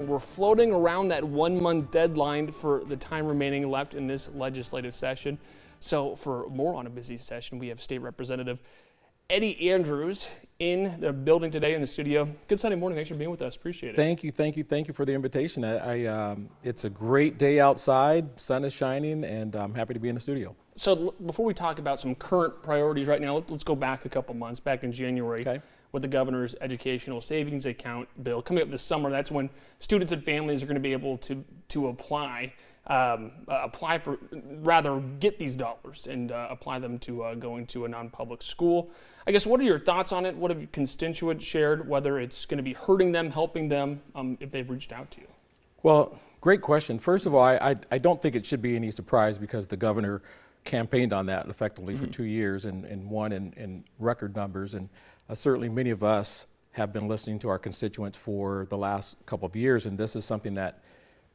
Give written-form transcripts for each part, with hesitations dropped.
We're floating around that 1 month deadline for the time remaining left in this legislative session. So for more on a busy session, we have State Representative Eddie Andrews in the building today in the studio. Good Sunday morning. Thanks for being with us. Appreciate it. Thank you for the invitation. It's a great day outside. Sun is shining, and I'm happy to be in the studio. So before we talk about some current priorities right now, let's go back a couple months, back in January. Okay. With the governor's educational savings account bill coming up this summer. That's when students and families are going to be able to apply for, rather get these dollars and apply them to going to a non-public school. I guess, what are your thoughts on it? What have your constituents shared, whether it's going to be hurting them, helping them, if they've reached out to you? Well, great question. First of all, I don't think it should be any surprise because the governor campaigned on that effectively for 2 years and won in record numbers. And certainly many of us have been listening to our constituents for the last couple of years, and this is something that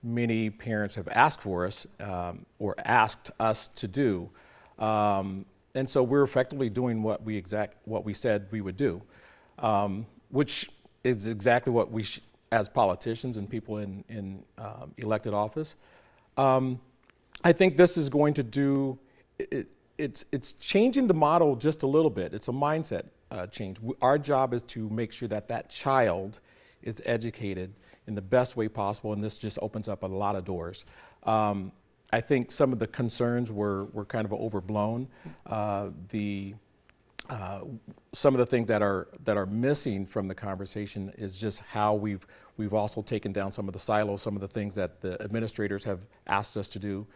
many parents have asked for us or asked us to do. And so we're effectively doing what we said we would do, which is exactly what we as politicians and people in elected office. I think this is going to do, it's changing the model just a little bit. It's a mindset change. Our job is to make sure that that child is educated in the best way possible, and this just opens up a lot of doors. I think some of the concerns were kind of overblown. Some of the things that are missing from the conversation is just how we've also taken down some of the silos, some of the things that the administrators have asked us to do,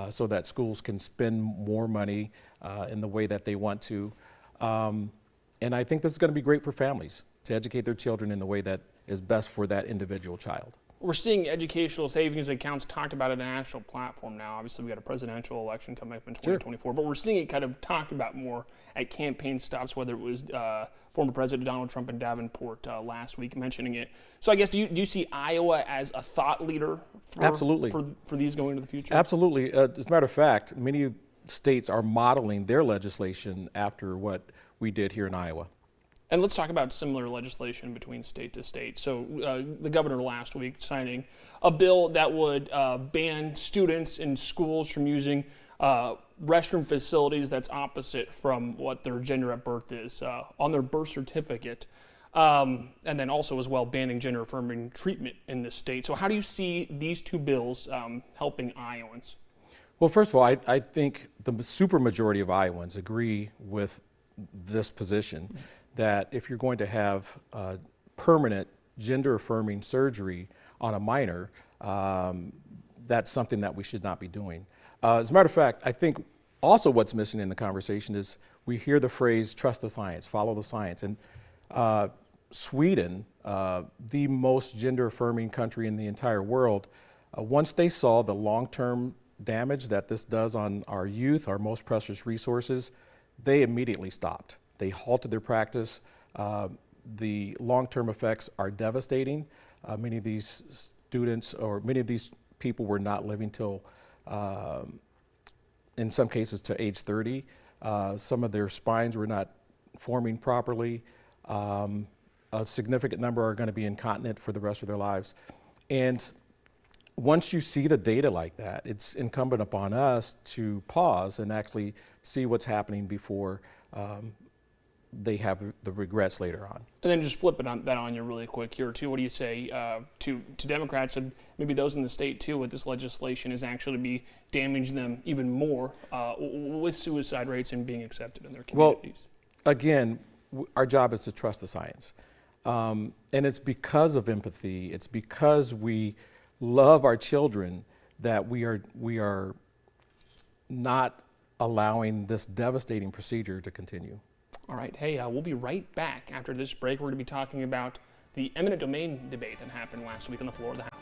so that schools can spend more money in the way that they want to. And I think this is going to be great for families to educate their children in the way that is best for that individual child. We're seeing educational savings accounts talked about at a national platform now. Obviously, we got a presidential election coming up in 2024, but we're seeing it kind of talked about more at campaign stops, whether it was former President Donald Trump in Davenport last week mentioning it. So I guess, do you see Iowa as a thought leader for these going into the future? Absolutely. As a matter of fact, many states are modeling their legislation after what we did here in Iowa. And let's talk about similar legislation between state to state. So the governor last week signing a bill that would ban students in schools from using restroom facilities that's opposite from what their gender at birth is on their birth certificate. And then also as well banning gender affirming treatment in the state. So how do you see these two bills helping Iowans? Well, first of all, I think the supermajority of Iowans agree with this position, that if you're going to have permanent gender-affirming surgery on a minor, that's something that we should not be doing. As a matter of fact, I think also what's missing in the conversation is we hear the phrase, trust the science, follow the science. And Sweden, the most gender-affirming country in the entire world, once they saw the long-term damage that this does on our youth, our most precious resources, they immediately stopped. They halted their practice. The long-term effects are devastating. Many of these students or many of these people were not living till, in some cases, to age 30. Some of their spines were not forming properly. A significant number are going to be incontinent for the rest of their lives. And once you see the data like that, it's incumbent upon us to pause and actually see what's happening before they have the regrets later on. And then just flipping that on you really quick here too. What do you say to Democrats and maybe those in the state too with this legislation is actually be damaging them even more with suicide rates and being accepted in their communities? Well, again, our job is to trust the science. And it's because of empathy, it's because we love our children that we are not allowing this devastating procedure to continue. All right. Hey, we'll be right back after this break. We're going to be talking about the eminent domain debate that happened last week on the floor of the House.